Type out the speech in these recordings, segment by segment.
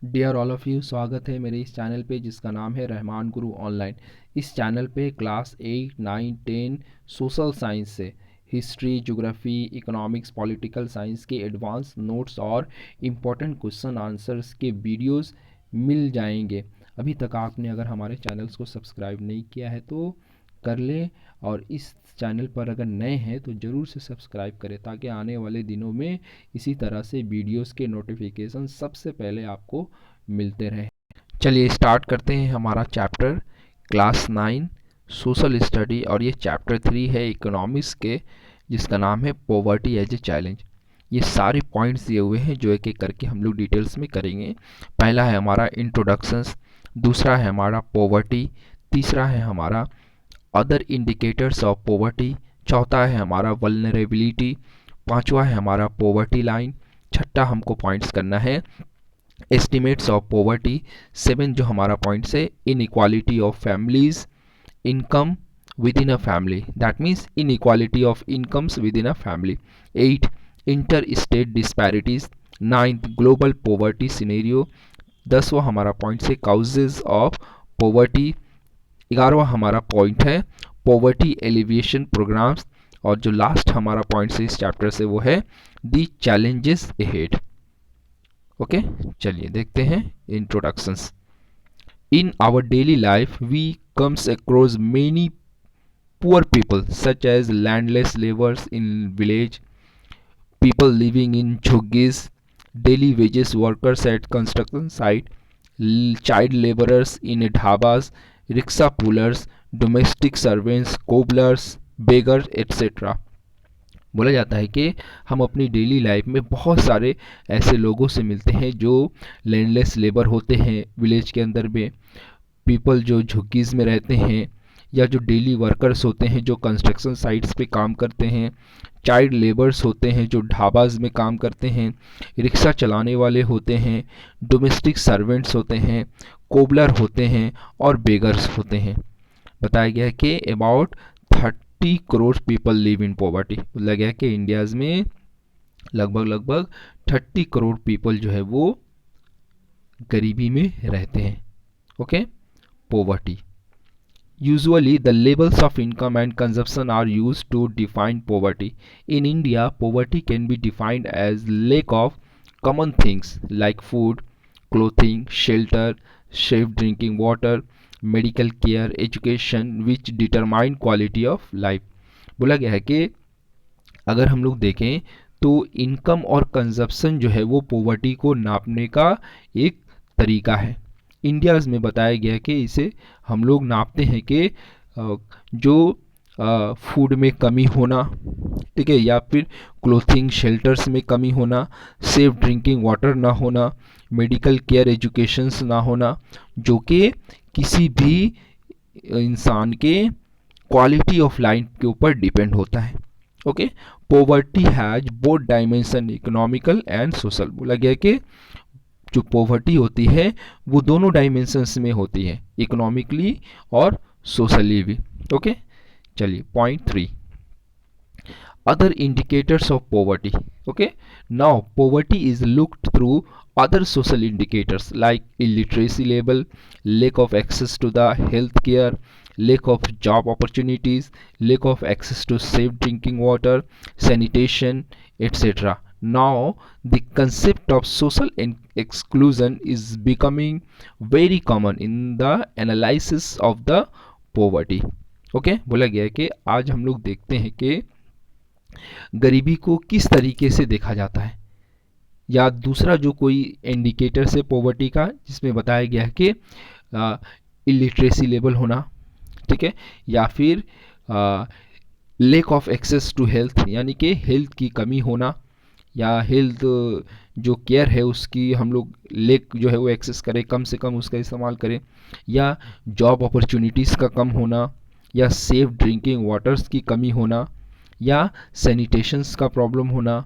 Dear all of you, स्वागत है मेरे इस चैनल पे जिसका नाम है रहमान गुरु ऑनलाइन। इस चैनल पे क्लास 8, 9, 10 सोशल साइंस से history, geography, economics, political science के एडवांस नोट्स और इम्पोर्टेंट क्वेश्चन आंसर्स के वीडियोस मिल जाएंगे। अभी तक आपने अगर हमारे चैनल्स को सब्सक्राइब नहीं किया है तो कर लें, और इस चैनल पर अगर नए हैं तो ज़रूर से सब्सक्राइब करें ताकि आने वाले दिनों में इसी तरह से वीडियोस के नोटिफिकेशन सबसे पहले आपको मिलते रहें। चलिए स्टार्ट करते हैं हमारा चैप्टर क्लास 9 सोशल स्टडी, और ये चैप्टर 3 है इकोनॉमिक्स के, जिसका नाम है पॉवर्टी एज ए चैलेंज। ये सारे पॉइंट्स दिए हुए हैं जो एक एक करके हम लोग डिटेल्स में करेंगे। पहला है हमारा इंट्रोडक्शंस, दूसरा है हमारा पॉवर्टी, तीसरा है हमारा अदर इंडिकेटर्स ऑफ पॉवर्टी, चौथा है हमारा वल्नरेबिलिटी, पांचवा है हमारा पॉवर्टी लाइन, छठा हमको पॉइंट्स करना है एस्टिमेट्स ऑफ पॉवर्टी, सेवन जो हमारा पॉइंट्स है inequality of families, income within a family, that means inequality of incomes within a family, eight inter state disparities, ninth global poverty scenario, दसवा हमारा point है causes of poverty, 11वां हमारा point है poverty alleviation programmes, और जो last हमारा point है इस चैप्टर से वो है दी चैलेंजेस अहेड। ओके, चलिए देखते हैं introductions. In our daily life we comes across many poor people such as landless labours in village, people living in jhuggies, daily wages workers at construction site, child laborers in dhabas, rickshaw pullers, domestic servants, cobblers, beggars etc. बोला जाता है कि हम अपनी daily life में बहुत सारे ऐसे लोगों से मिलते हैं जो लैंडलेस लेबर होते हैं विलेज के अंदर में, पीपल जो झुग्गीज़ में रहते हैं, या जो डेली वर्कर्स होते हैं जो कंस्ट्रक्शन साइट्स पे काम करते हैं, चाइल्ड लेबर्स होते हैं जो ढाबाज में काम करते हैं, रिक्शा चलाने वाले होते हैं, डोमेस्टिक सर्वेंट्स होते हैं, कोबलर होते हैं और बेगर्स होते हैं। बताया गया है कि about 30 crore people live in poverty. बोला गया है कि इंडियाज़ में लगभग लगभग 30 करोड़ पीपल जो है वो गरीबी में रहते हैं। Okay, poverty. Usually, the levels of income and consumption are used to define poverty. In India, poverty can be defined as lack of common things like food, clothing, shelter, safe drinking water, medical care, education, which determine quality of life. बोला गया है कि अगर हम लोग देखें तो income और कंजप्शन जो है वो पॉवर्टी को नापने का एक तरीका है। इंडियाज़ में बताया गया कि इसे हम लोग नापते हैं कि जो फूड में कमी होना, ठीक है, या फिर क्लोथिंग शेल्टर्स में कमी होना, सेफ ड्रिंकिंग वाटर ना होना, मेडिकल केयर एजुकेशंस ना होना, जो कि किसी भी इंसान के क्वालिटी ऑफ लाइफ के ऊपर डिपेंड होता है। Okay, poverty has both dimension economical and social. बोला गया कि जो पॉवर्टी होती है वो दोनों डायमेंशंस में होती है, इकोनॉमिकली और सोशली भी। ओके, चलिए point 3, other indicators of poverty. Okay, now poverty is looked through other social indicators like illiteracy level, lack of access to the health care, lack of job opportunities, lack of access to safe drinking water, sanitation, etc. Now the concept of social exclusion is becoming very common in the analysis of the poverty. Okay, बोला गया है कि आज हम लोग देखते हैं कि गरीबी को किस तरीके से देखा जाता है, या दूसरा जो कोई इंडिकेटर्स है पॉवर्टी का जिसमें बताया गया है कि इलिटरेसी लेवल होना, ठीक है, या फिर lack of access to health, यानी कि हेल्थ की कमी होना, या हेल्थ जो केयर है उसकी हम लोग लेक जो है वो एक्सेस करें, कम से कम उसका इस्तेमाल करें, या जॉब अपॉर्चुनिटीज़ का कम होना, या सेफ ड्रिंकिंग वाटर्स की कमी होना, या सैनिटेशंस का प्रॉब्लम होना।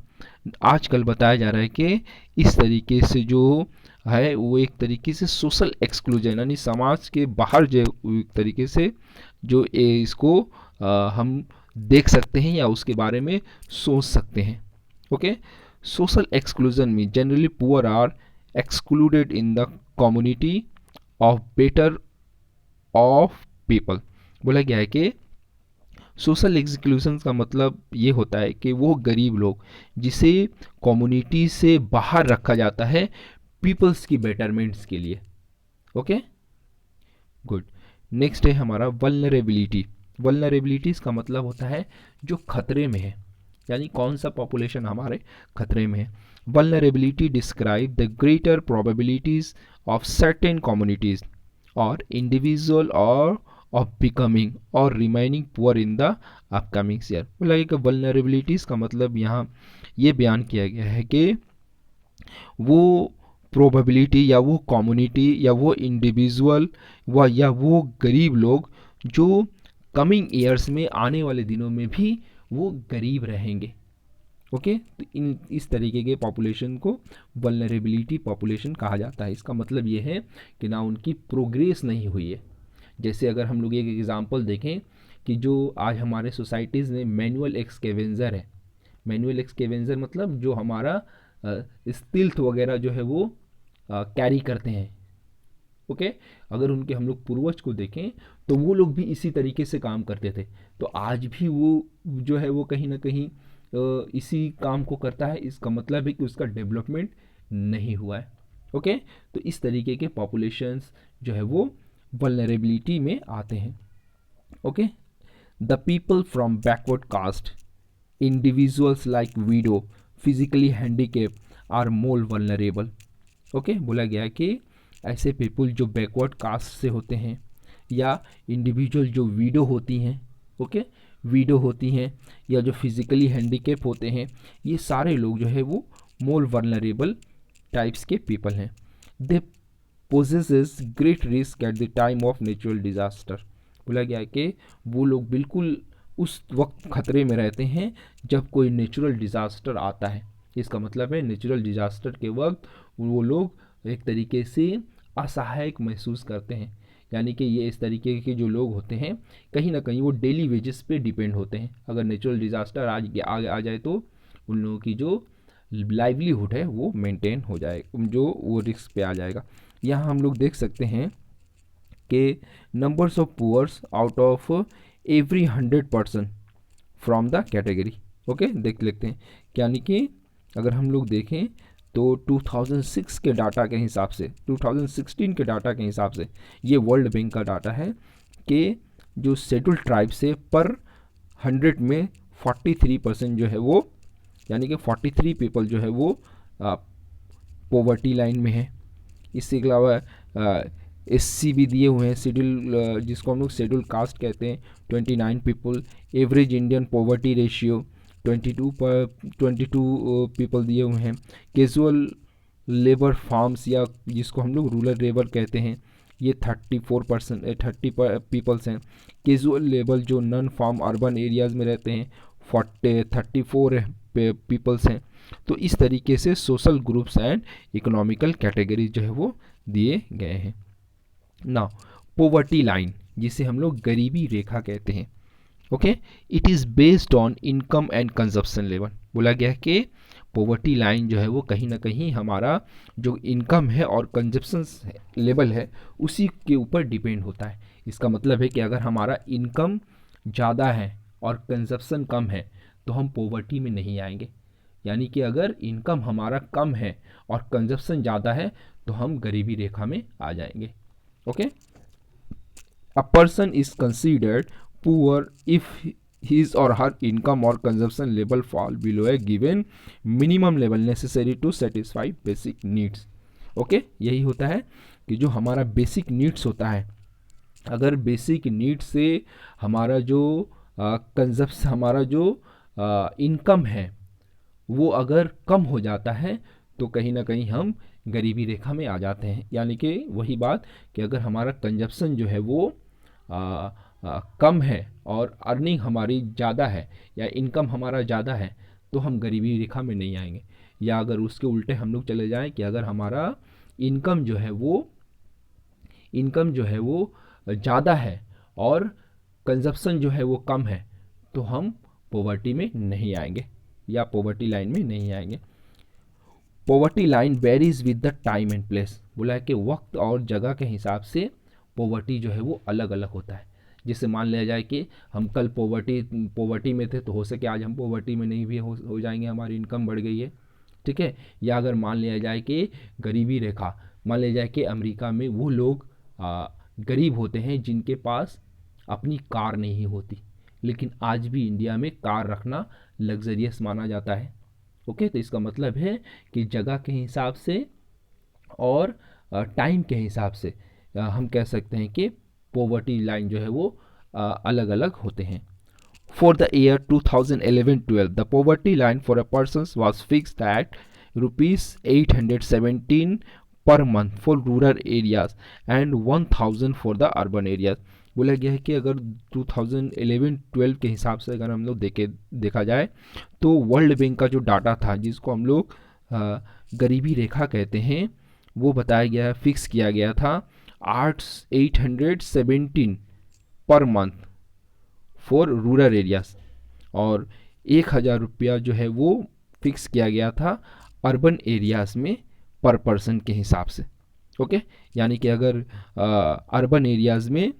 आजकल बताया जा रहा है कि इस तरीके से जो है वो एक तरीके से सोशल एक्सक्लूजन, यानी समाज के बाहर जो एक तरीके से जो इसको हम देख सकते हैं या उसके बारे में सोच सकते हैं। ओके, सोशल एक्सक्लूजन में generally poor are excluded in the community of better off people. बोला गया है कि सोशल एक्सक्लूजन का मतलब ये होता है कि वो गरीब लोग जिसे कम्युनिटी से बाहर रखा जाता है पीपल्स की बेटरमेंट्स के लिए। Okay, good. नेक्स्ट है हमारा वल्नरेबिलिटी। वल्नरेबिलिटीज का मतलब होता है जो खतरे में है, यानी कौन सा पॉपुलेशन हमारे खतरे में है। Vulnerability describe the greater probabilities of certain communities और इंडिविजुअल और ऑफ बिकमिंग और remaining poor in the upcoming year. बोला कि वल्नरेबिलिटीज का मतलब यहाँ ये बयान किया गया है कि वो प्रोबेबिलिटी या वो कम्युनिटी या वो इंडिविजुअल या वो गरीब लोग जो कमिंग ईयर्स में आने वाले दिनों में भी वो गरीब रहेंगे। ओके, तो इस तरीके के पॉपुलेशन को वल्नरेबिलिटी पॉपुलेशन कहा जाता है। इसका मतलब ये है कि ना उनकी प्रोग्रेस नहीं हुई है। जैसे अगर हम लोग एक एग्जांपल देखें कि जो आज हमारे सोसाइटीज़ में मैनुअल एक्सकेवेंजर है। मैनुअल एक्सकेवेंजर मतलब जो हमारा स्टिल्थ वगैरह जो है वो कैरी करते हैं। ओके, अगर उनके हम लोग पूर्वज को देखें तो वो लोग भी इसी तरीके से काम करते थे, तो आज भी वो जो है वो कहीं ना कहीं इसी काम को करता है। इसका मतलब है कि उसका डेवलपमेंट नहीं हुआ है। ओके, तो इस तरीके के पॉपुलेशंस जो है वो वल्नरेबिलिटी में आते हैं। Okay, the people from backward caste, individuals like widow, physically handicap are more vulnerable. Okay, बोला गया कि ऐसे पीपल जो बैकवर्ड कास्ट से होते हैं या इंडिविजुअल जो वीडो होती हैं, ओके, वीडो होती हैं या जो फिजिकली हैंडीकेप होते हैं, ये सारे लोग जो है वो मोर वल्नरेबल टाइप्स के पीपल हैं। They possesses great risk at the time of natural disaster. बोला गया है कि वो लोग बिल्कुल उस वक्त खतरे में रहते हैं जब कोई नेचुरल डिजास्टर आता है। इसका मतलब है नेचुरल डिजास्टर के वक्त वो लोग एक तरीके से असहायक महसूस करते हैं। यानी कि ये इस तरीके के जो लोग होते हैं कहीं ना कहीं वो डेली वेजेस पे डिपेंड होते हैं। अगर नेचुरल डिजास्टर आगे आ जाए तो उन लोगों की जो लाइवलीहुड है वो मेंटेन हो जाए, जो वो रिस्क पे आ जाएगा। यहाँ हम लोग देख सकते हैं कि numbers of poors out of every 100% from the category. Okay, देख लेते हैं। यानी कि अगर हम लोग देखें तो 2006 के डाटा के हिसाब से, 2016 के डाटा के हिसाब से, ये वर्ल्ड बैंक का डाटा है कि जो शेड्यूल्ड ट्राइब से पर 100 में 43% जो है वो, यानी कि 43 पीपल जो है वो पॉवर्टी लाइन में है। इसके अलावा SC भी दिए हुए हैं, शेड्यूल जिसको हम लोग शेड्यूल कास्ट कहते हैं, 29 people. Average Indian poverty ratio 22 people दिए हुए हैं। कैजुअल लेबर फार्म्स या जिसको हम लोग रूरल लेबर कहते हैं, ये 30 पीपल्स हैं। कैजुअल लेबर जो नॉन फार्म अर्बन एरियाज़ में रहते हैं 34 पीपल्स हैं। तो इस तरीके से social groups and economical category जो है वो दिए गए हैं। नाउ पॉवर्टी लाइन, जिसे हम लोग गरीबी रेखा कहते हैं, okay, it is based on income and consumption level. बोला गया है कि पॉवर्टी लाइन जो है वो कहीं ना कहीं हमारा जो इनकम है और कंजप्शन लेवल है उसी के ऊपर डिपेंड होता है। इसका मतलब है कि अगर हमारा इनकम ज़्यादा है और कंजप्शन कम है तो हम पॉवर्टी में नहीं आएंगे। यानी कि अगर इनकम हमारा कम है और कंजप्शन ज़्यादा है तो हम गरीबी रेखा में आ जाएंगे। Okay, a person is considered poor if his or her income or consumption level fall below a given minimum level necessary to satisfy basic needs। Okay, यही होता है कि जो हमारा बेसिक नीड्स होता है, अगर बेसिक नीड्स से हमारा जो कंजप्शन, हमारा जो इनकम है वो अगर कम हो जाता है तो कहीं ना कहीं हम गरीबी रेखा में आ जाते हैं। यानी कि वही बात कि अगर हमारा कंजप्शन जो है वो कम है और अर्निंग हमारी ज़्यादा है या इनकम हमारा ज़्यादा है तो हम गरीबी रेखा में नहीं आएंगे। या अगर उसके उल्टे हम लोग चले जाएं कि अगर हमारा इनकम जो है वो ज़्यादा है और कंजप्शन जो है वो कम है तो हम पॉवर्टी में नहीं आएंगे या पॉवर्टी लाइन में नहीं आएंगे। Poverty line varies with the time and place, बोला है कि वक्त और जगह के हिसाब से पॉवर्टी जो है वो अलग अलग होता है। जैसे मान लिया जाए कि हम कल पॉवर्टी में थे, तो हो सके आज हम पॉवर्टी में नहीं भी हो जाएंगे, हमारी इनकम बढ़ गई है, ठीक है। या अगर मान लिया जाए कि गरीबी रेखा, मान लिया जाए कि अमेरिका में वो लोग गरीब होते हैं जिनके पास अपनी कार नहीं होती, लेकिन आज भी इंडिया में कार रखना लग्जरियस माना जाता है। ओके, तो इसका मतलब है कि जगह के हिसाब से और टाइम के हिसाब से हम कह सकते हैं कि पॉवर्टी लाइन जो है वो अलग अलग होते हैं। For the year 2011-12, the poverty line for a person was fixed at rupees 817 per month for rural areas and 1000 for the urban areas। बोला गया है कि अगर 2011-12 के हिसाब से अगर हम लोग देखा जाए तो वर्ल्ड बैंक का जो डाटा था, जिसको हम लोग गरीबी रेखा कहते हैं, वो बताया गया है, फिक्स किया गया था 817 per month for rural areas, और 1000 रुपया जो है वो फिक्स किया गया था अर्बन एरियाज़ में पर पर्सन के हिसाब से। ओके, यानी कि अगर अर्बन एरियाज़ में,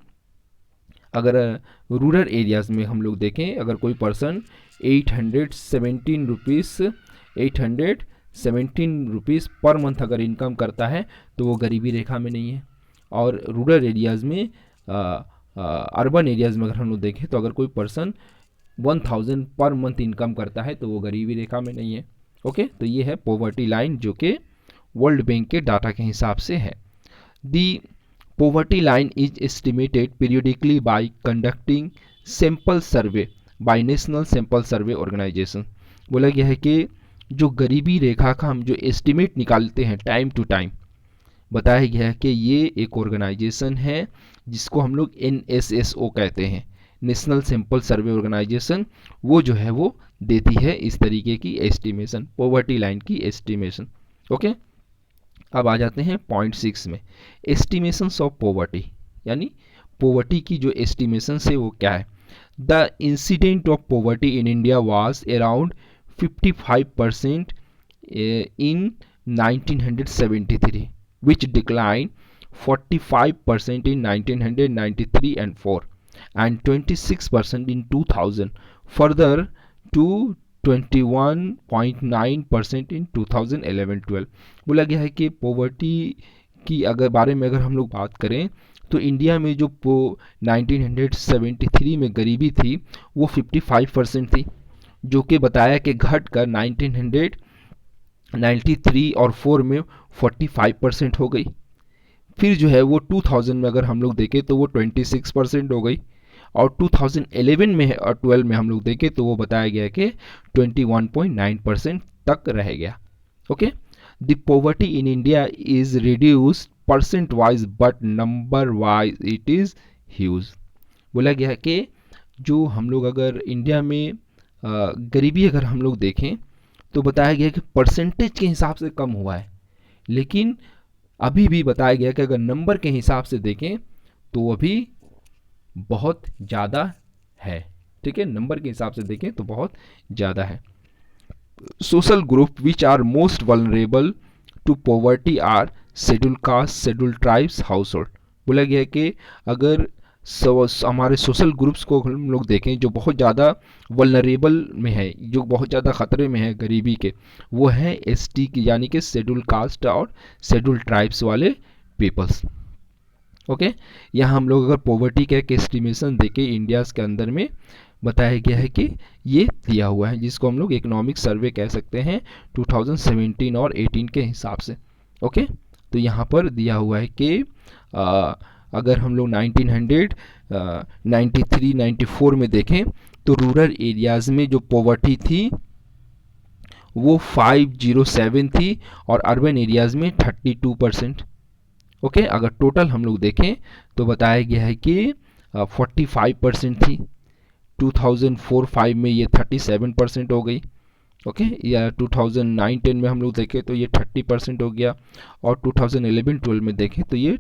अगर रूरल एरियाज़ में हम लोग देखें, अगर कोई पर्सन 817 रुपीज़ पर मंथ अगर इनकम करता है तो वो गरीबी रेखा में नहीं है। और रूरल एरियाज़ में, अर्बन एरियाज़ में अगर हम लोग देखें तो अगर कोई पर्सन 1000 पर मंथ इनकम करता है तो वो गरीबी रेखा में नहीं है। ओके, तो ये है पॉवर्टी लाइन जो कि वर्ल्ड बैंक के डाटा के हिसाब से है। The poverty line is estimated periodically by conducting sample survey by national sample survey organisation. बोला गया है कि जो गरीबी रेखा का हम जो एस्टिमेट निकालते हैं टाइम टू टाइम, बताया गया है कि ये एक ऑर्गेनाइजेशन है जिसको हम लोग NSSO कहते हैं, नेशनल सैंपल सर्वे ऑर्गेनाइजेशन। वो जो है वो देती है इस तरीके की एस्टिमेशन, पॉवर्टी लाइन की एस्टिमेशन। ओके, अब आ जाते हैं पॉइंट 6 में, एस्टिमेशंस ऑफ पॉवर्टी, यानी पॉवर्टी की जो एस्टिमेशन है वो क्या है। The incident of poverty in India was around 55% in 1973, which declined 45% in 1993 and 4, and 26% in 2000, further to 21.9% in 2011-12। बोला गया है कि पॉवर्टी की अगर बारे में अगर हम लोग बात करें तो इंडिया में जो 1973 में गरीबी थी वो 55% थी, जो कि बताया कि घट कर 1993 और 4 में 45% हो गई। फिर जो है वो 2000 में अगर हम लोग देखें तो वो 26% हो गई, और 2011 में और 12 में हम लोग देखें तो वो बताया गया कि 21.9% तक रह गया। Okay, the poverty in India is reduced percent wise but number wise it is huge. बोला गया है कि जो हम लोग अगर इंडिया में गरीबी अगर हम लोग देखें तो बताया गया कि परसेंटेज के हिसाब से कम हुआ है, लेकिन अभी भी बताया गया कि अगर नंबर के हिसाब से देखें तो अभी बहुत ज़्यादा है। ठीक है, नंबर के हिसाब से देखें तो बहुत ज़्यादा है। Social group which are most vulnerable to poverty are schedule caste, schedule tribes, household. बोला गया है कि अगर हमारे सोशल ग्रुप्स को हम लोग देखें जो बहुत ज़्यादा वल्नरेबल में है, जो बहुत ज़्यादा ख़तरे में है गरीबी के, वो हैं ST की, यानी कि शेड्यूल कास्ट और शेड्यूल ट्राइब्स वाले पीपल्स। ओके, यहाँ हम लोग अगर पॉवर्टी का एक एस्टिमेशन देखें इंडिया के अंदर में, बताया गया है कि ये दिया हुआ है, जिसको हम लोग इकोनॉमिक सर्वे कह सकते हैं 2017 और 18 के हिसाब से। ओके, तो यहाँ पर दिया हुआ है कि अगर हम लोग 1993-94 में देखें तो रूरल एरियाज़ में जो पॉवर्टी थी वो 507 थी और अर्बन एरियाज़ में 32%। ओके, अगर टोटल हम लोग देखें तो बताया गया है कि 45% थी, 2004-05 में ये 37% हो गई। ओके, या 2009-10 में हम लोग देखें तो ये 30% हो गया, और 2011-12 में देखें तो ये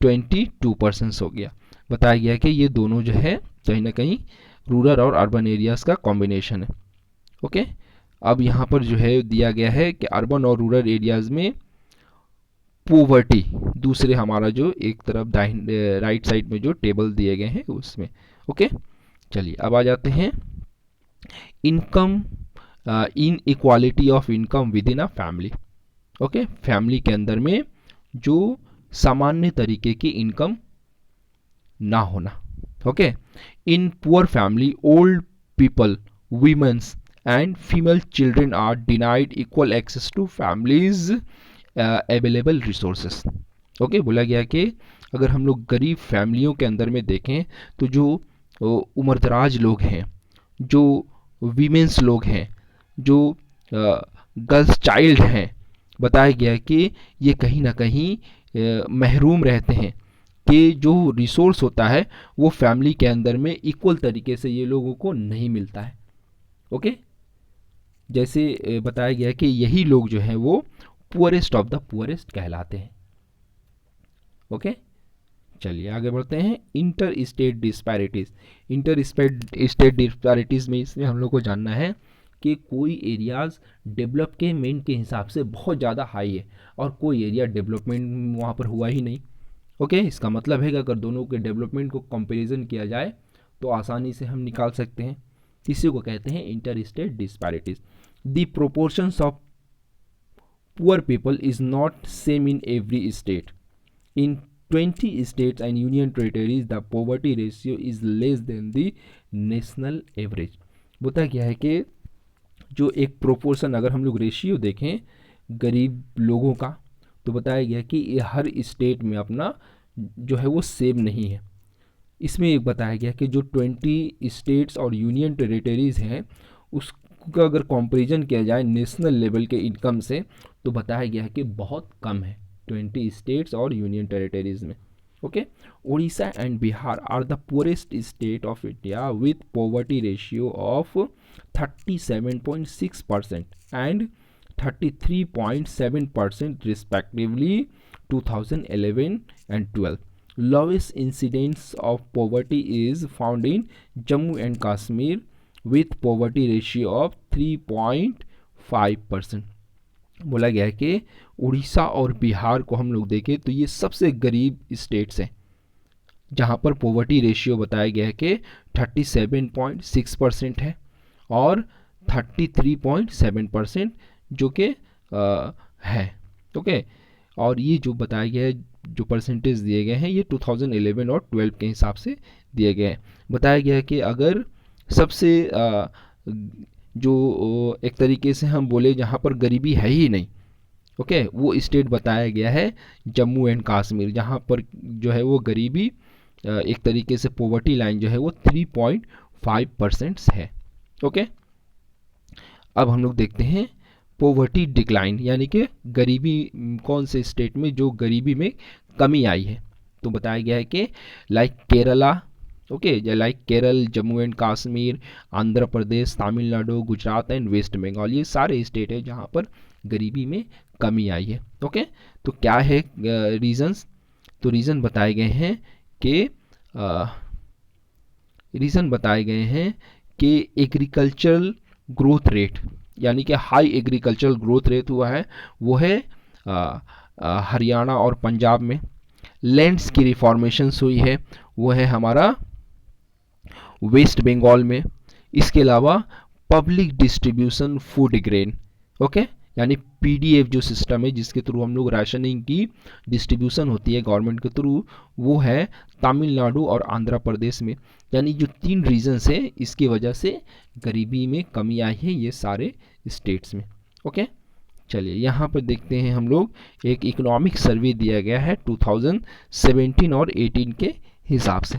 22% हो गया। बताया गया कि ये दोनों जो है कहीं ना कहीं रूरल और अर्बन एरियाज़ का कॉम्बिनेशन है। ओके, अब यहाँ पर जो है दिया गया है कि अर्बन और रूरल एरियाज़ में पोवर्टी, दूसरे हमारा जो एक तरफ दाहिन राइट साइड में जो टेबल दिए गए हैं उसमें। ओके, चलिए अब आ जाते हैं income, in equality of income within a family. Okay, family के अंदर में जो सामान्य तरीके की इनकम ना होना। Okay, in poor family old people, womens and female children are denied equal access to families available resources. Okay, बोला गया कि अगर हम लोग गरीब फैमिलियों के अंदर में देखें तो जो उम्रदराज लोग हैं, जो वीमेंस लोग हैं, जो गर्ल्स चाइल्ड हैं, बताया गया कि ये कहीं ना कहीं महरूम रहते हैं कि जो रिसोर्स होता है वो फैमिली के अंदर में इक्वल तरीके से ये लोगों को नहीं मिलता है। ओके, जैसे बताया गया कि यही लोग जो हैं वो पुअरेस्ट ऑफ द पुअरेस्ट कहलाते हैं। ओके, चलिए आगे बढ़ते हैं। Inter state disparities. Inter state disparities में इसमें हम लोग को जानना है कि कोई एरियाज़ डेवलपमेंट के हिसाब से बहुत ज़्यादा हाई है और कोई एरिया डेवलपमेंट वहाँ पर हुआ ही नहीं। ओके, इसका मतलब है कि अगर दोनों के डेवलपमेंट को कंपैरिजन किया जाए तो आसानी से हम निकाल सकते हैं। इसी को कहते हैं inter state disparities. The proportions of poor people is not same in every state. In 20 states and union territories, the poverty ratio is less than the national average. बता क्या है कि जो एक प्रोपोर्शन, अगर हम लोग रेशियो देखें गरीब लोगों का, तो बताया गया कि ये हर स्टेट में अपना जो है वो सेम नहीं है। इसमें एक बताया गया कि जो 20 स्टेट्स और यूनियन टेरिटरीज़ हैं उसका अगर कंपैरिजन किया जाए नेशनल लेवल के इनकम से तो बताया गया है कि बहुत कम है 20 स्टेट्स और यूनियन टेरिटरीज़ में। Okay, Orissa and Bihar are the poorest state of India with poverty ratio of 37.6% and 33.7% respectively 2011 and 12. Lowest incidence of poverty is found in Jammu and Kashmir with poverty ratio of 3.5%. बोला गया है कि उड़ीसा और बिहार को हम लोग देखें तो ये सबसे गरीब स्टेट्स हैं जहाँ पर पॉवर्टी रेशियो बताया गया है कि 37.6% है और 33.7% जो कि है। ओके, और ये जो बताया गया है, जो परसेंटेज दिए गए हैं ये 2011 और 12 के हिसाब से दिए गए हैं। बताया गया है कि अगर सबसे जो एक तरीके से हम बोले जहाँ पर गरीबी है ही नहीं, ओके, वो स्टेट बताया गया है जम्मू एंड कश्मीर, जहाँ पर जो है वो गरीबी एक तरीके से पॉवर्टी लाइन जो है वो 3.5% है। ओके, अब हम लोग देखते हैं पॉवर्टी डिक्लाइन, यानी कि गरीबी कौन से स्टेट में जो गरीबी में कमी आई है। तो बताया गया है कि like Kerala, okay, like Kerala, Jammu and Kashmir, Andhra Pradesh, Tamil Nadu, Gujarat and West Bengal, ये सारे स्टेट है जहाँ पर गरीबी में कमी आई है। ओके, तो क्या है रीजंस? तो रीज़न बताए गए हैं कि एग्रीकल्चरल ग्रोथ रेट, यानी कि हाई एग्रीकल्चरल ग्रोथ रेट हुआ है, वो है हरियाणा और पंजाब में। लैंड्स की रिफॉर्मेशंस हुई है, वो है हमारा वेस्ट बंगाल में। इसके अलावा public distribution food grain, okay, यानी पीडीएफ जो सिस्टम है जिसके थ्रू हम लोग राशनिंग की डिस्ट्रीब्यूशन होती है गवर्नमेंट के थ्रू, वो है तमिलनाडु और आंध्र प्रदेश में। यानी जो 3 रीजन्स हैं इसकी वजह से गरीबी में कमी आई है ये सारे स्टेट्स में। ओके, चलिए यहाँ पर देखते हैं हम लोग एक इकोनॉमिक सर्वे दिया गया है 2017 और 18 के हिसाब से।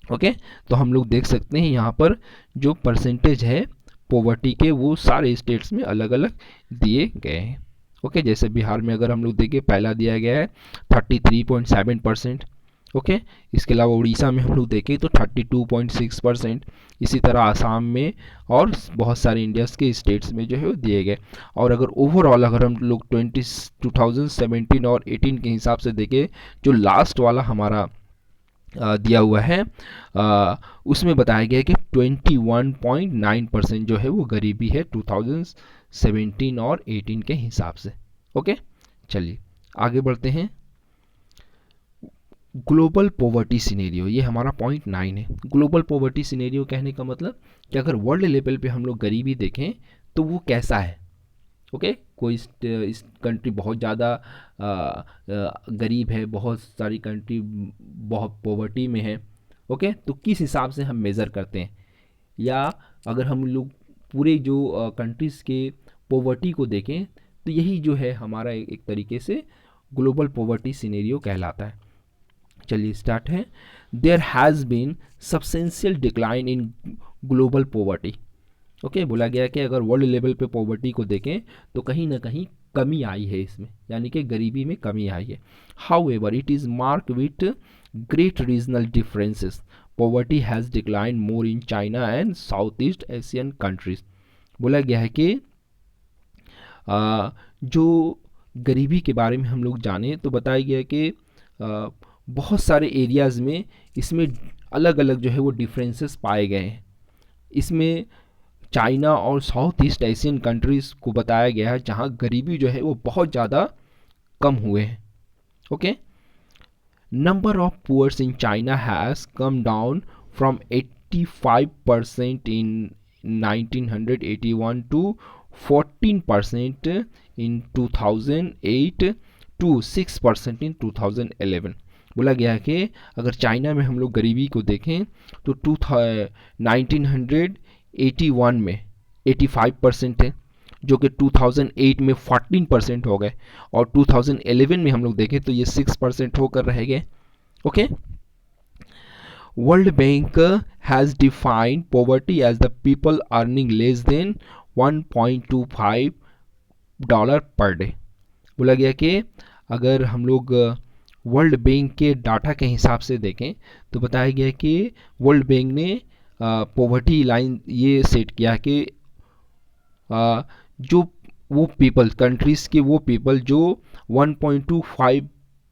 ओके, तो हम लोग देख सकते हैं यहाँ पर जो परसेंटेज है पॉवर्टी के वो सारे स्टेट्स में अलग अलग दिए गए हैं। ओके, जैसे बिहार में अगर हम लोग देखें पहला दिया गया है 33.7%। ओके, इसके अलावा उड़ीसा में हम लोग देखें तो 32.6%। इसी तरह आसाम में और बहुत सारे इंडिया के स्टेट्स में जो है वो दिए गए। और अगर ओवरऑल अगर हम लोग 2017 और 18 के हिसाब से देखें, जो लास्ट वाला हमारा दिया हुआ है, उसमें बताया गया है कि 21.9% जो है वो गरीबी है 2017 और 18 के हिसाब से। ओके, चलिए आगे बढ़ते हैं। ग्लोबल पॉवर्टी सिनेरियो, ये हमारा पॉइंट 9 है। ग्लोबल पॉवर्टी सिनेरियो कहने का मतलब कि अगर वर्ल्ड लेवल पे हम लोग गरीबी देखें तो वो कैसा है। ओके, कोई इस कंट्री बहुत ज़्यादा गरीब है, बहुत सारी कंट्री बहुत पॉवर्टी में है। ओके, तो किस हिसाब से हम मेज़र करते हैं, या अगर हम लोग पूरे जो कंट्रीज़ के पॉवर्टी को देखें तो यही जो है हमारा एक तरीके से ग्लोबल पॉवर्टी सिनेरियो कहलाता है। चलिए स्टार्ट है। There has been substantial decline in global poverty. Okay, बोला गया कि अगर वर्ल्ड लेवल पे पॉवर्टी को देखें तो कहीं ना कहीं कमी आई है इसमें, यानी कि गरीबी में कमी आई है। How ever it is mark with great regional differences. Poverty has decline more in China and south east Asian countries. बोला गया है कि जो गरीबी के बारे में हम लोग जाने तो बताया गया है कि बहुत सारे एरियाज़ में इसमें अलग अलग जो है वो डिफरेंसेस पाए गए हैं। इसमें चाइना और साउथ ईस्ट एशियन कंट्रीज़ को बताया गया है जहाँ गरीबी जो है वो बहुत ज़्यादा कम हुए हैं। Okay, number of poors in China has come down from 85% in 1981 to 14% in 2008 to 6% in 2011। बोला गया है कि अगर चाइना में हम लोग गरीबी को देखें तो 1981 में 85% है, जो कि 2008 में 14% हो गए, और 2011 में हम लोग देखें तो ये 6% होकर रह गए। Okay, World Bank has defined poverty as the people earning less than $1.25 per day. बोला गया कि अगर हम लोग वर्ल्ड बैंक के डाटा के हिसाब से देखें तो बताया गया कि वर्ल्ड बैंक ने पॉवर्टी लाइन ये सेट किया कि जो वो पीपल कंट्रीज़ के वो पीपल जो 1.25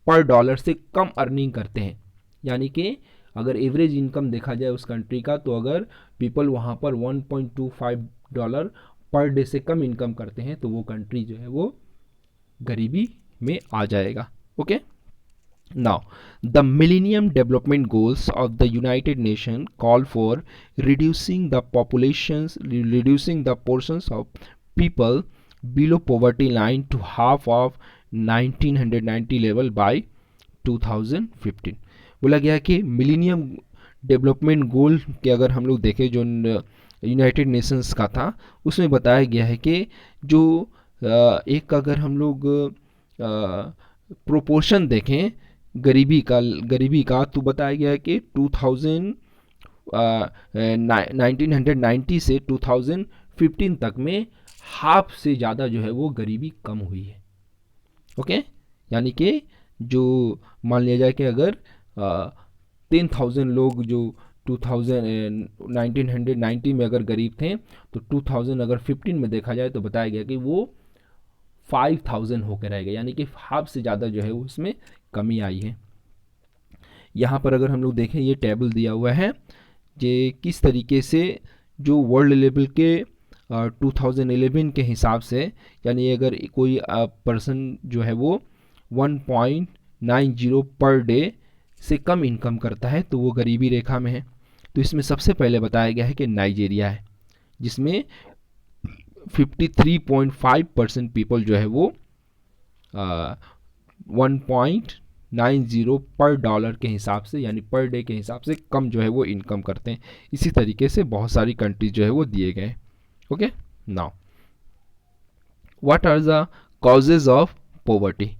पर डॉलर से कम अर्निंग करते हैं, यानी कि अगर एवरेज इनकम देखा जाए उस कंट्री का तो अगर पीपल वहाँ पर $1.25 पर डे से कम इनकम करते हैं तो वो कंट्री जो है वो गरीबी में आ जाएगा। Okay, now the millennium development goals of the United Nations call for reducing the portions of people below poverty line to half of 1990 level by 2015। बोला गया कि मिलीनियम डेवलपमेंट गोल के अगर हम लोग देखें जो यूनाइटेड नेशंस का था उसमें बताया गया है कि जो एक अगर हम लोग प्रोपोर्शन देखें गरीबी का तो बताया गया है कि 1990 से 2015 तक में हाफ से ज़्यादा जो है वो गरीबी कम हुई है। ओके, यानी कि जो मान लिया जाए कि अगर 10,000 लोग जो 1990 में अगर गरीब थे तो 2015 में देखा जाए तो बताया गया कि वो 5,000 होकर रह गए, यानी कि हाफ से ज़्यादा जो है वो उसमें कमी आई है। यहाँ पर अगर हम लोग देखें ये टेबल दिया हुआ है जे किस तरीके से जो वर्ल्ड लेवल के 2011 के हिसाब से, यानी अगर कोई पर्सन जो है वो 1.90 पर डे से कम इनकम करता है तो वो गरीबी रेखा में है। तो इसमें सबसे पहले बताया गया है कि नाइजीरिया है जिसमें 53.5% पीपल जो है वो 1.90 पर डॉलर के हिसाब से यानी पर डे के हिसाब से कम जो है वो इनकम करते हैं। इसी तरीके से बहुत सारी कंट्रीज जो है वो दिए गए। Okay, now what are the causes of poverty.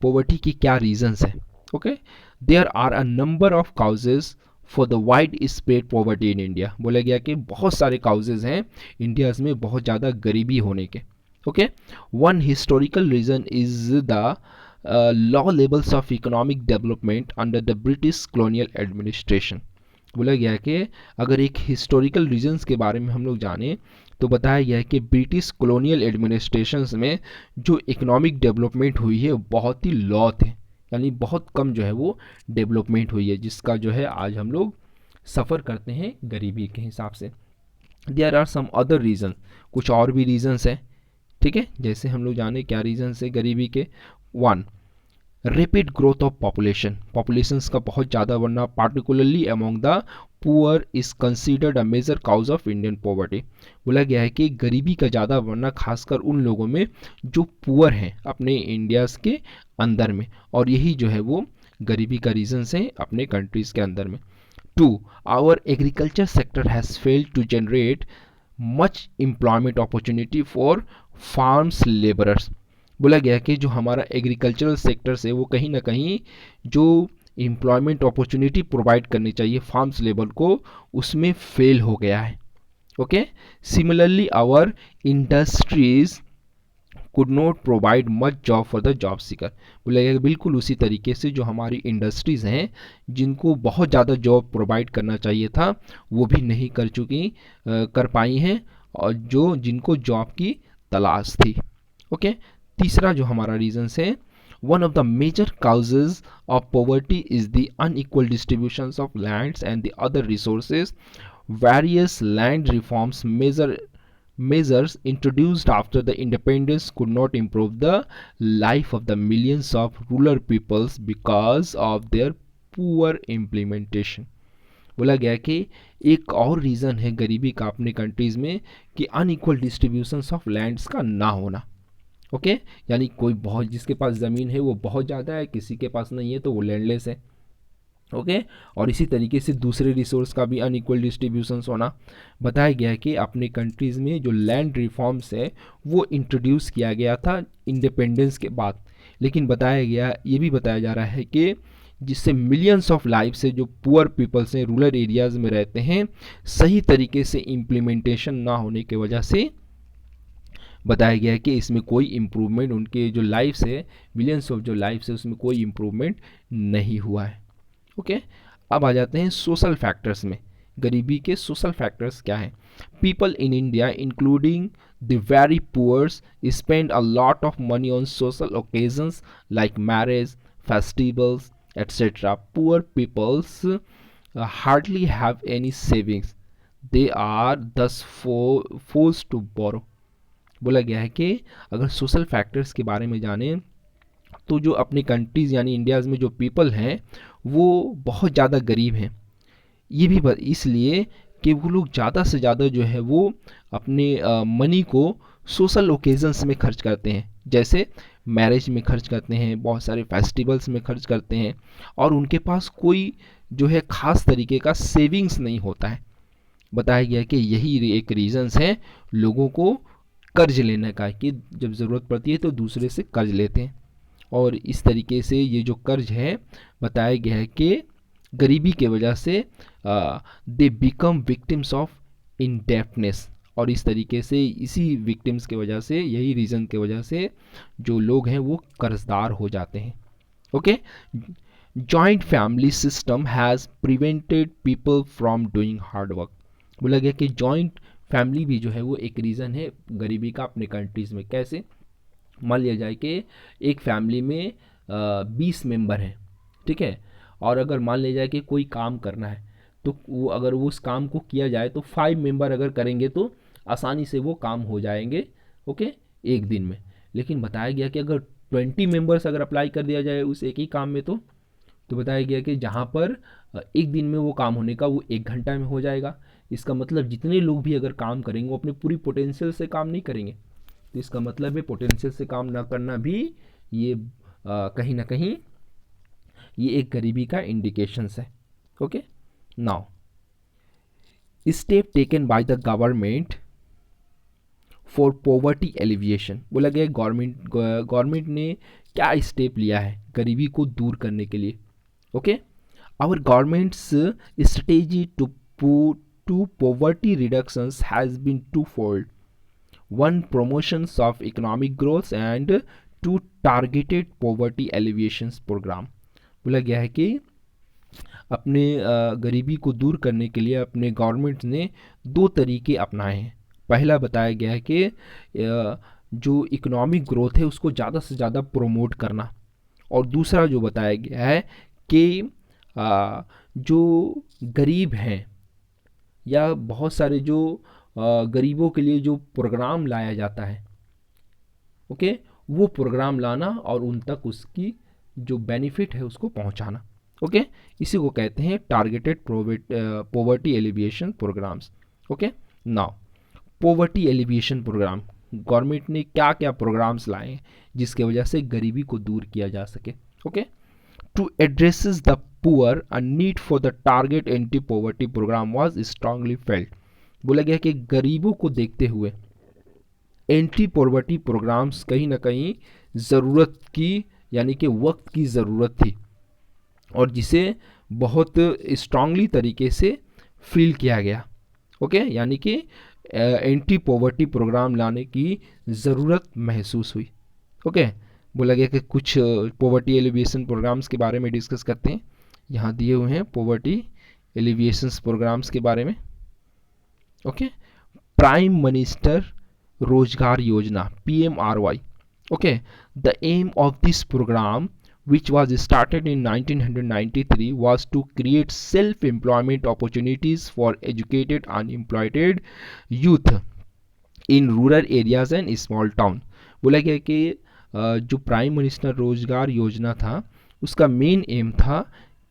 Poverty की क्या रीजंस है। Okay, there are a number of causes for the widespread poverty in India. बोला गया कि बहुत सारे काउजेज हैं इंडिया में बहुत ज़्यादा गरीबी होने के। Okay, one historical reason is the law levels of economic development under the British colonial administration. बोला गया है कि अगर एक हिस्टोरिकल रीजन्स के बारे में हम लोग जाने तो बताया गया है कि ब्रिटिश कॉलोनियल एडमिनिस्ट्रेशंस में जो इकोनॉमिक डेवलपमेंट हुई है बहुत ही लॉ थे, यानी बहुत कम जो है वो डेवलपमेंट हुई है, जिसका जो है आज हम लोग सफ़र करते हैं गरीबी के हिसाब से। There are some other reason, कुछ और भी रीजंस हैं, ठीक है। जैसे हम लोग जाने क्या रीजंस है गरीबी के। One, rapid growth of population, populations का बहुत ज़्यादा बढ़ना, particularly among the poor is considered a major cause of Indian poverty. बोला गया है कि गरीबी का ज़्यादा बढ़ना खासकर उन लोगों में जो पुअर हैं अपने इंडियाज़ के अंदर में, और यही जो है वो गरीबी का रीजंस है अपने कंट्रीज़ के अंदर में। Two, our agriculture sector has failed to generate much employment opportunity for farms labourers. बोला गया कि जो हमारा एग्रीकल्चरल सेक्टर है वो कहीं ना कहीं जो एम्प्लॉयमेंट अपॉर्चुनिटी प्रोवाइड करनी चाहिए फार्म्स लेबर को, उसमें फेल हो गया है। Okay, similarly our industries could not provide much job for the job seeker. बोला गया बिल्कुल उसी तरीके से जो हमारी इंडस्ट्रीज़ हैं जिनको बहुत ज़्यादा जॉब प्रोवाइड करना चाहिए था वो भी नहीं कर पाई हैं, और जो जिनको जॉब की तलाश थी। ओके, तीसरा जो हमारा रीजन है, one of the major causes of poverty is the unequal distribution of lands and the other resources. Various land reforms measures introduced after the independence could not improve the life of the millions of rural peoples because of their poor implementation. बोला गया कि एक और reason है गरीबी का अपने countries में कि अनइक्वल डिस्ट्रीब्यूशंस ऑफ लैंड्स का ना होना। ओके, यानी कोई बहुत जिसके पास ज़मीन है वो बहुत ज़्यादा है, किसी के पास नहीं है तो वो लैंडलेस है। ओके, और इसी तरीके से दूसरे रिसोर्स का भी अनइक्वल डिस्ट्रीब्यूशंस होना। बताया गया कि अपने कंट्रीज़ में जो लैंड रिफॉर्म्स है वो इंट्रोड्यूस किया गया था इंडिपेंडेंस के बाद, लेकिन ये भी बताया जा रहा है कि जिससे मिलियंस ऑफ लाइफ से जो पुअर पीपल्स हैं रूरल एरियाज़ में रहते हैं, सही तरीके से इम्प्लीमेंटेशन ना होने की वजह से बताया गया है कि इसमें कोई इम्प्रूवमेंट उनके जो लाइफ है, मिलियंस ऑफ जो लाइफ है उसमें कोई इम्प्रूवमेंट नहीं हुआ है। ओके, अब आ जाते हैं सोशल फैक्टर्स में। गरीबी के सोशल फैक्टर्स क्या हैं? People in India including the very poors spend a lot of money on social occasions like marriage, festivals etcetera. Poor peoples hardly have any savings, they are thus forced to borrow. बोला गया है कि अगर social factors के बारे में जानें तो जो अपनी कंट्रीज़ यानी इंडियाज़ में जो पीपल हैं वो बहुत ज़्यादा गरीब हैं। ये भी इसलिए कि वो लोग ज़्यादा से ज़्यादा जो है वो अपने मनी को सोशल ओकेजन्स में खर्च करते हैं, जैसे मैरिज में खर्च करते हैं, बहुत सारे फेस्टिवल्स में खर्च करते हैं, और उनके पास कोई जो है ख़ास तरीके का सेविंग्स नहीं होता है। बताया गया कि यही एक रीज़न्स है लोगों को कर्ज लेने का, कि जब ज़रूरत पड़ती है तो दूसरे से कर्ज लेते हैं, और इस तरीके से ये जो कर्ज है बताया गया है कि गरीबी के वजह से they become victims of indebtedness, और इस तरीके से इसी विक्टिम्स के वजह से, यही रीज़न के वजह से जो लोग हैं वो कर्जदार हो जाते हैं। Okay, joint family system has prevented people from doing hard work. बोला गया कि जॉइंट फैमिली भी जो है वो एक रीज़न है गरीबी का अपने कंट्रीज़ में। कैसे? मान लिया जाए कि एक फैमिली में 20 मेंबर हैं, ठीक है, और अगर मान लिया जाए कि कोई काम करना है तो अगर वो उस काम को किया जाए तो 5 मेंबर अगर करेंगे तो आसानी से वो काम हो जाएंगे, ओके, एक दिन में। लेकिन बताया गया कि अगर 20 मेंबर्स अगर अप्लाई कर दिया जाए उस एक ही काम में तो बताया गया कि जहाँ पर एक दिन में वो काम होने का वो 1 घंटा में हो जाएगा। इसका मतलब जितने लोग भी अगर काम करेंगे वो अपने पूरी पोटेंशियल से काम नहीं करेंगे, तो इसका मतलब है पोटेंशियल से काम ना करना भी ये कहीं ना कहीं ये एक गरीबी का इंडिकेशंस है। Okay, now step taken by the government for poverty alleviation. बोला गया गवर्नमेंट ने क्या स्टेप लिया है गरीबी को दूर करने के लिए। Okay, our government's strategy to poverty reductions has been two fold. One, promotions of economic growth and 2, targeted poverty alleviations program। बोला गया है कि अपने गरीबी को दूर करने के लिए अपने गवर्नमेंट ने 2 तरीके अपनाए हैं। पहला बताया गया है कि जो इकोनॉमिक ग्रोथ है उसको ज़्यादा से ज़्यादा प्रमोट करना, और दूसरा जो बताया गया है कि जो गरीब हैं या बहुत सारे जो गरीबों के लिए जो प्रोग्राम लाया जाता है, ओके, वो प्रोग्राम लाना और उन तक उसकी जो बेनिफिट है उसको पहुंचाना, ओके, इसी को कहते हैं targeted poverty alleviation programmes. Okay, now poverty alleviation programme, government ने क्या क्या प्रोग्राम्स लाए हैं जिसके वजह से गरीबी को दूर किया जा सके। Okay, to addresses the poor a need for the target anti poverty programme was strongly felt. बोला गया कि गरीबों को देखते हुए एंटी पॉवर्टी प्रोग्राम्स कहीं ना कहीं ज़रूरत की, यानी कि वक्त की ज़रूरत थी, और जिसे बहुत स्ट्रांगली तरीके से फील किया गया। ओके, यानी कि एंटी पॉवर्टी प्रोग्राम लाने की ज़रूरत महसूस हुई। ओके, बोला गया कि कुछ पॉवर्टी एलिविएशन प्रोग्राम्स के बारे में डिस्कस करते हैं। यहाँ दिए हुए हैं पॉवर्टी एलिविएशन प्रोग्राम्स के बारे में। ओके, प्राइम मिनिस्टर रोजगार योजना PMRY. Okay, the aim of this program, which was started in 1993, was to create self-employment opportunities for educated unemployed youth in rural areas and small town. बोला गया कि जो prime minister रोजगार योजना था उसका मेन एम था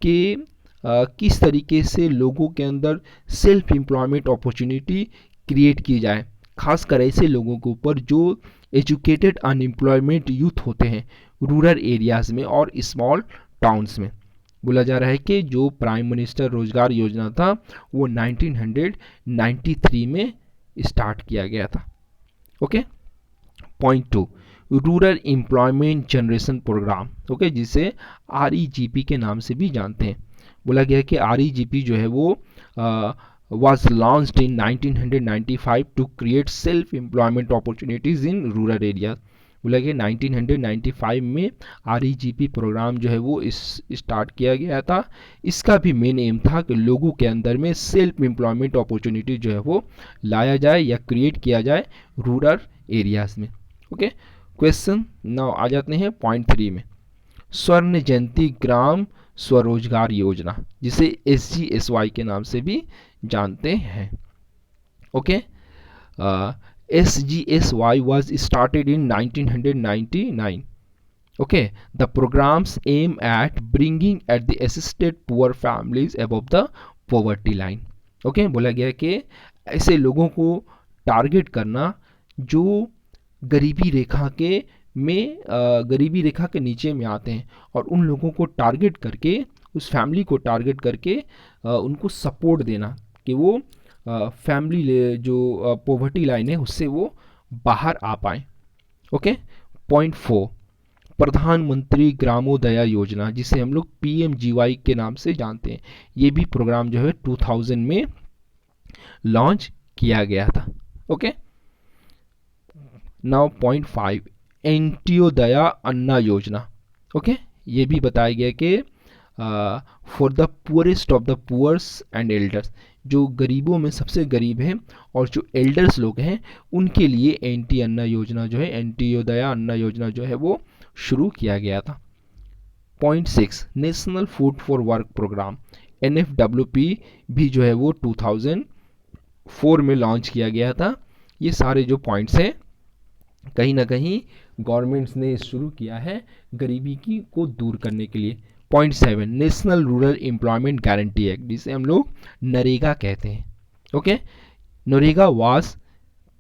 कि किस तरीके से लोगों के अंदर सेल्फ एम्प्लॉयमेंट अपॉर्चुनिटी क्रिएट की जाए, खासकर ऐसे लोगों के ऊपर जो एजुकेटेड अनएम्प्लॉयमेंट यूथ होते हैं रूरल एरियाज़ में और स्मॉल टाउन्स में। बोला जा रहा है कि जो प्राइम मिनिस्टर रोजगार योजना था वो 1993 में स्टार्ट किया गया था। Okay, point 2, rural employment generation programme, okay, जिसे REGP के नाम से भी जानते हैं। बोला गया है कि REGP जो है वो was launched in 1995 to create self-employment opportunities in rural areas. बोला गया 1995 में REGP प्रोग्राम जो है वो स्टार्ट किया गया था। इसका भी मेन एम था कि लोगों के अंदर में सेल्फ एम्प्लॉयमेंट अपॉर्चुनिटी जो है वो लाया जाए या क्रिएट किया जाए रूरल एरियाज में। ओके, क्वेश्चन नाउ आ जाते हैं पॉइंट 3 में। स्वर्ण जयंती ग्राम स्वरोजगार योजना, जिसे SGSY के नाम से भी जानते हैं। Okay, SGSY was started in 1999. Okay, the programs aim at bringing at the assisted poor families above the poverty line. Okay, बोला गया कि ऐसे लोगों को टारगेट करना जो गरीबी रेखा के गरीबी रेखा के नीचे में आते हैं, और उन लोगों को टारगेट करके, उस फैमिली को टारगेट करके उनको सपोर्ट देना कि वो फैमिली जो पॉवर्टी लाइन है उससे वो बाहर आ पाएँ। ओके, पॉइंट 4, प्रधानमंत्री ग्रामोदया योजना, जिसे हम लोग PMGY के नाम से जानते हैं। ये भी प्रोग्राम जो है 2000 में लॉन्च किया गया था। Okay, now point 5, Antyodaya Anna Yojana. Okay, ये भी बताया गया कि for the poorest of the poors and elders, जो गरीबों में सबसे गरीब हैं और जो एल्डर्स लोग हैं उनके लिए अंत्योदया अन्ना योजना जो है वो शुरू किया गया था। Point 6, national food for work programme NFWP भी जो है वो 2004 में लॉन्च किया गया था। ये सारे जो पॉइंट्स हैं कहीं ना कहीं गवर्नमेंट्स ने शुरू किया है गरीबी को दूर करने के लिए। Point 7, national rural employment guarantee act, जिसे हम लोग नरेगा कहते हैं। Okay, NREGA was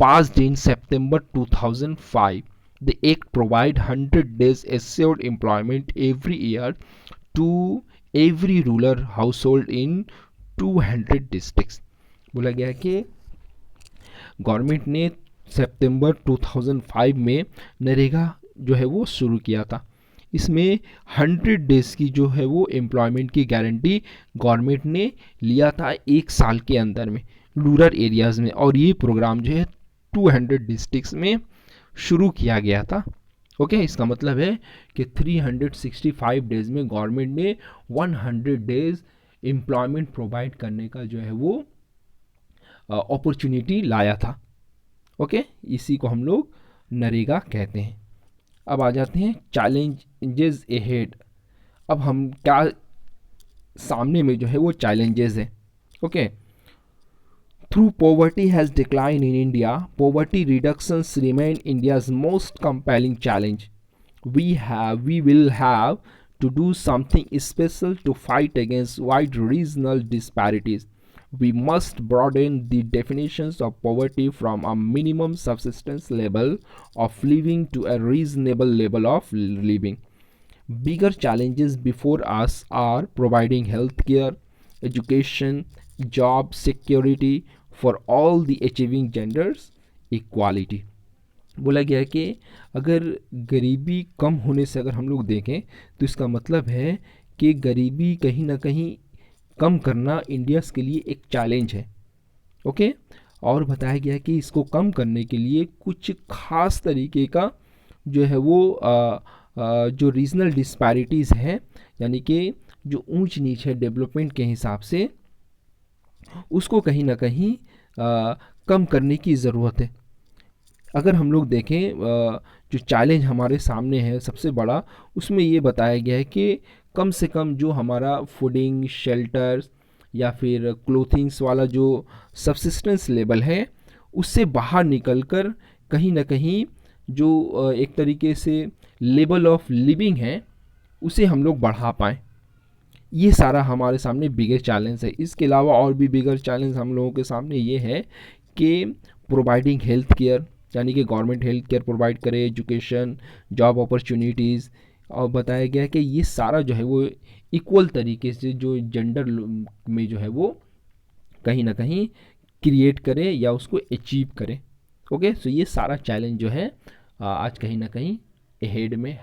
passed in September 2005. The act provide 100 days assured employment every year to every rural household in 200 districts. बोला गया कि गवर्नमेंट ने सितंबर 2005 में नरेगा जो है वो शुरू किया था। इसमें 100 डेज़ की जो है वो एम्प्लॉयमेंट की गारंटी गवर्नमेंट ने लिया था 1 साल के अंदर में रूरल एरियाज़ में, और ये प्रोग्राम जो है 200 डिस्ट्रिक्ट्स में शुरू किया गया था। ओके, इसका मतलब है कि 365 डेज़ में गवर्नमेंट ने 100 डेज़ एम्प्लॉयमेंट प्रोवाइड करने का जो है वो अपॉर्चुनिटी लाया था। ओके, इसी को हम लोग नरेगा कहते हैं। अब आ जाते हैं चैलेंजेस अहेड। अब हम क्या सामने में जो है वो चैलेंजेस है। Okay, through poverty has declined in India, poverty reductions remain India's most compelling challenge. We will have to do something special to fight against wide regional disparities. We must broaden the definitions of poverty from a minimum subsistence level of living to a reasonable level of living. Bigger challenges before us are providing healthcare, education, job security for all the achieving genders equality. बोला गया है कि अगर गरीबी कम होने से अगर हम लोग देखें तो इसका मतलब है कि गरीबी कहीं ना कहीं कम करना इंडिया के लिए एक चैलेंज है। ओके, और बताया गया है कि इसको कम करने के लिए कुछ खास तरीके का जो है वो जो रीजनल डिस्पैरिटीज़ हैं, यानी कि जो ऊंच नीच है डेवलपमेंट के हिसाब से, उसको कहीं ना कहीं कम करने की ज़रूरत है। अगर हम लोग देखें जो चैलेंज हमारे सामने है सबसे बड़ा, उसमें ये बताया गया है कि कम से कम जो हमारा फूडिंग, शेल्टर या फिर क्लोथिंग्स वाला जो सब्सिस्टेंस लेवल है, उससे बाहर निकलकर कहीं ना कहीं जो एक तरीके से लेवल ऑफ लिविंग है उसे हम लोग बढ़ा पाएँ। ये सारा हमारे सामने बिगर चैलेंज है। इसके अलावा और भी बिगर चैलेंज हम लोगों के सामने ये है कि प्रोवाइडिंग हेल्थ केयर, यानी कि गवर्नमेंट हेल्थ केयर प्रोवाइड करे, एजुकेशन, जॉब अपॉर्चुनिटीज़, और बताया गया है कि ये सारा जो है वो इक्वल तरीके से जो जेंडर में जो है वो कहीं ना कहीं क्रिएट करे या उसको अचीव करे। ओके, सो ये सारा चैलेंज जो है आज कहीं ना कहीं अहेड में